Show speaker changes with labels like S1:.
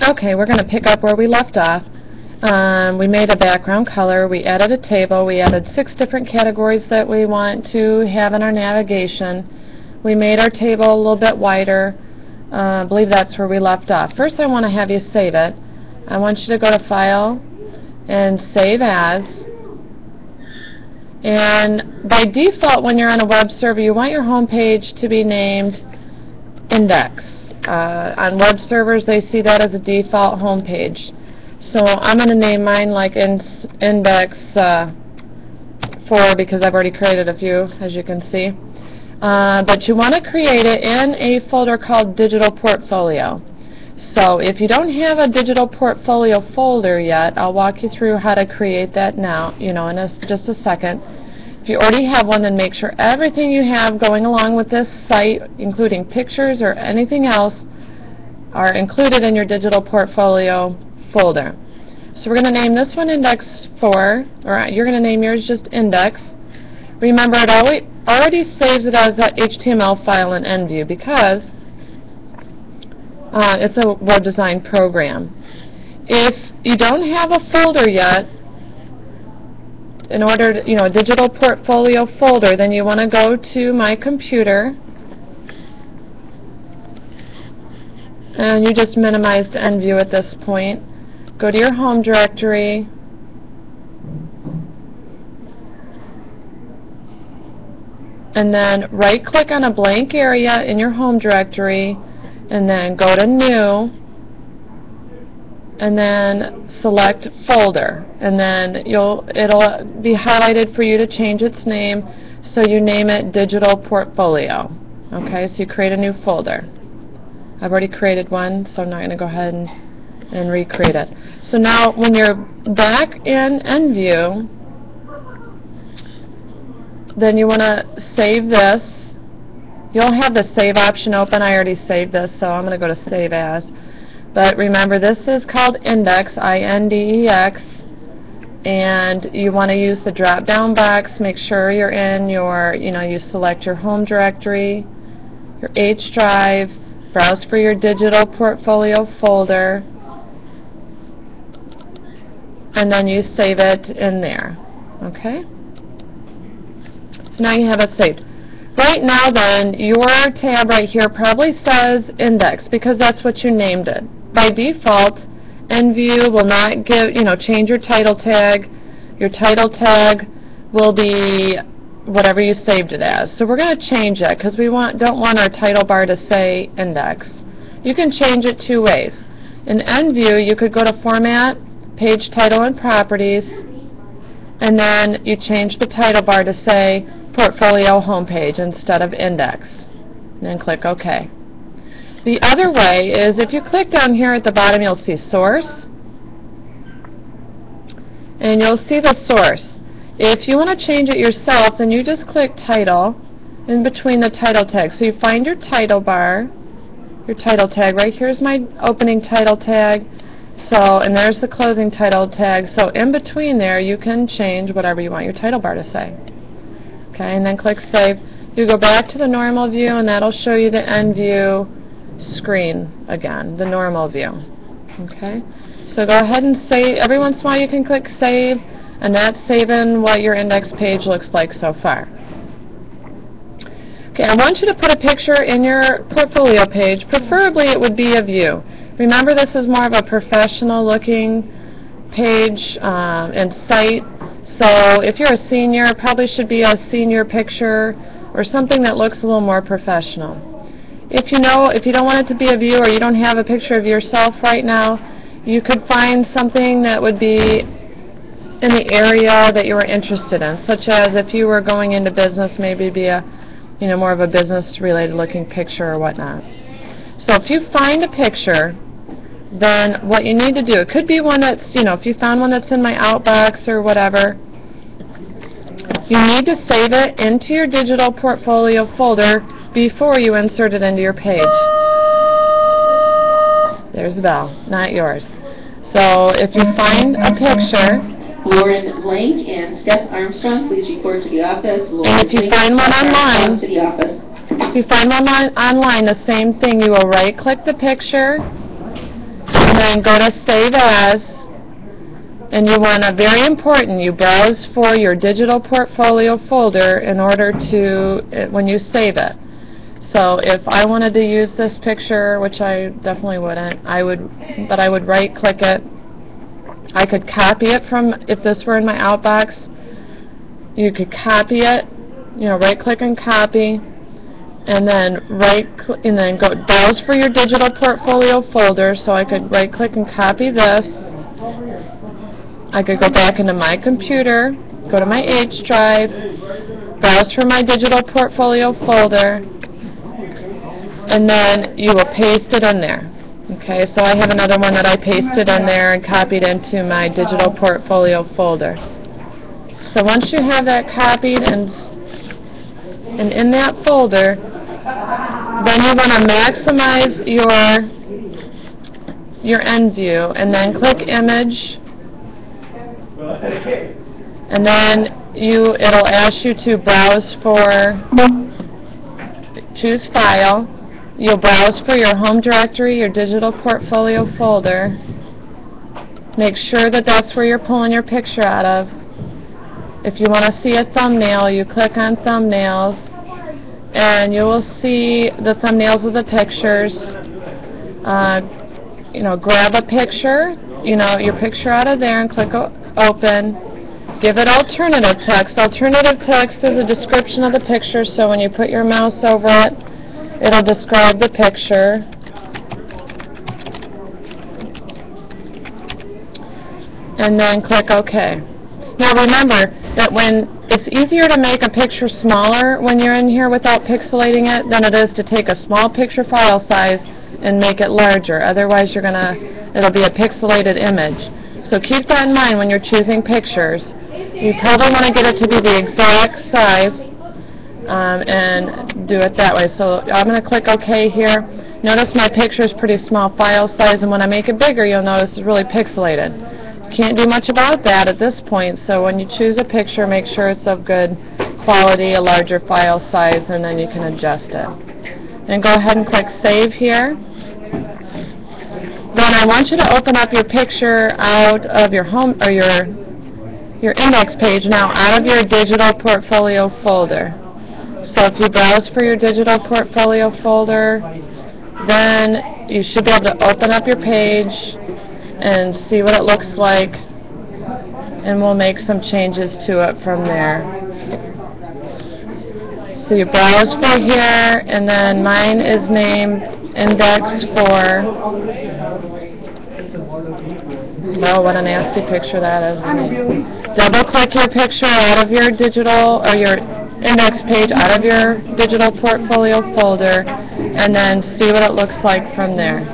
S1: Okay, we're going to pick up where we left off. We made a background color, we added a table, we added 6 different categories that we want to have in our navigation. We made our table a little bit wider. I believe that's where we left off. First I want to have you save it. I want you to go to File and Save As. And by default, when you're on a web server, you want your home page to be named Index. On web servers, they see that as a default home page. So I'm going to name mine like Index 4 because I've already created a few, as you can see. But you want to create it in a folder called Digital Portfolio. So if you don't have a Digital Portfolio folder yet, I'll walk you through how to create that now, in just a second. If you already have one, then make sure everything you have going along with this site, including pictures or anything else, are included in your Digital Portfolio folder. So we're going to name this one Index 4, or you're going to name yours just Index. Remember, it already saves it as that HTML file in EnView because it's a web design program. If you don't have a folder yet, in order to, a Digital Portfolio folder, then you want to go to My Computer, and you just minimized EnView at this point. Go to your home directory, and then right-click on a blank area in your home directory, and then go to New, and then select Folder, and then it'll be highlighted for you to change its name, so you name it Digital Portfolio. Okay, so you create a new folder. I've already created one, so I'm not going to go ahead and recreate it. So now when you're back in EnView, then you want to save this. You'll have the save option open. I already saved this, so I'm going to go to Save As. But remember, this is called Index, I-N-D-E-X, and you want to use the drop-down box. Make sure you're in your, you select your home directory, your H drive, browse for your Digital Portfolio folder, and then you save it in there. Okay? So now you have it saved. Right now then, your tab right here probably says Index because that's what you named it. By default, EnView will not change your title tag. Your title tag will be whatever you saved it as. So we're going to change that because we don't want our title bar to say Index. You can change it 2 ways. In EnView, you could go to Format, Page Title and Properties, and then you change the title bar to say Portfolio Homepage instead of Index. And then click OK. The other way is if you click down here at the bottom, you'll see Source, and you'll see the source. If you want to change it yourself, then you just click Title in between the title tags. So you find your title bar, your title tag. Right here's my opening title tag. And there's the closing title tag. So in between there, you can change whatever you want your title bar to say. Okay, and then click Save. You go back to the normal view, and that'll show you the EnView screen again, the normal view. Okay, so go ahead and save. Every once in a while, you can click Save, and that's saving what your index page looks like so far. Okay, I want you to put a picture in your portfolio page. Preferably, it would be of you. Remember, this is more of a professional-looking page and site. So if you're a senior, it probably should be a senior picture or something that looks a little more professional. If you don't want it to be of you, or you don't have a picture of yourself right now, you could find something that would be in the area that you were interested in, such as if you were going into business, maybe it'd be a more of a business-related looking picture or whatnot. So if you find a picture, then what you need to do, it could be one that's, if you found one that's in my Outbox or whatever, you need to save it into your Digital Portfolio folder before you insert it into your page. There's the bell, not yours. So if you find a picture,
S2: Lauren Blank and Steph Armstrong, please report to the office.
S1: And if you find one online, the same thing. You will right-click the picture, and then go to Save As, and you want to, very important, you browse for your digital portfolio folder in order to, when you save it. So if I wanted to use this picture, which I definitely wouldn't, I would right click it. I could copy it from, if this were in my outbox, you could copy it, right click and copy, and then go browse for your digital portfolio folder. So I could right click and copy this. I could go back into my computer, go to my H drive, browse for my digital portfolio folder, and then you will paste it in there. Okay, so I have another one that I pasted in there and copied into my digital portfolio folder. So once you have that copied and in that folder, then you want to maximize your end view, and then click Image, and then it'll ask you to browse for, choose File. You'll browse for your home directory, your digital portfolio folder. Make sure that that's where you're pulling your picture out of. If you want to see a thumbnail, you click on Thumbnails, and you will see the thumbnails of the pictures. Grab a picture, your picture out of there, and click Open. Give it alternative text. Alternative text is a description of the picture, so when you put your mouse over it, it'll describe the picture. And then click OK. Now remember that it's easier to make a picture smaller when you're in here without pixelating it than it is to take a small picture file size and make it larger. Otherwise it'll be a pixelated image. So keep that in mind when you're choosing pictures. You probably want to get it to be the exact size, and do it that way. So I'm going to click OK here. Notice my picture is pretty small file size, and when I make it bigger, you'll notice it's really pixelated. Can't do much about that at this point, so when you choose a picture, make sure it's of good quality, a larger file size, and then you can adjust it. And go ahead and click Save here. Then I want you to open up your picture out of your home, or your index page now, out of your digital portfolio folder. So if you browse for your digital portfolio folder, then you should be able to open up your page and see what it looks like, and we'll make some changes to it from there. So you browse for here, and then mine is named Index 4. Oh, what a nasty picture that is. Double click your picture out of your digital, or your index page out of your digital portfolio folder, and then see what it looks like from there.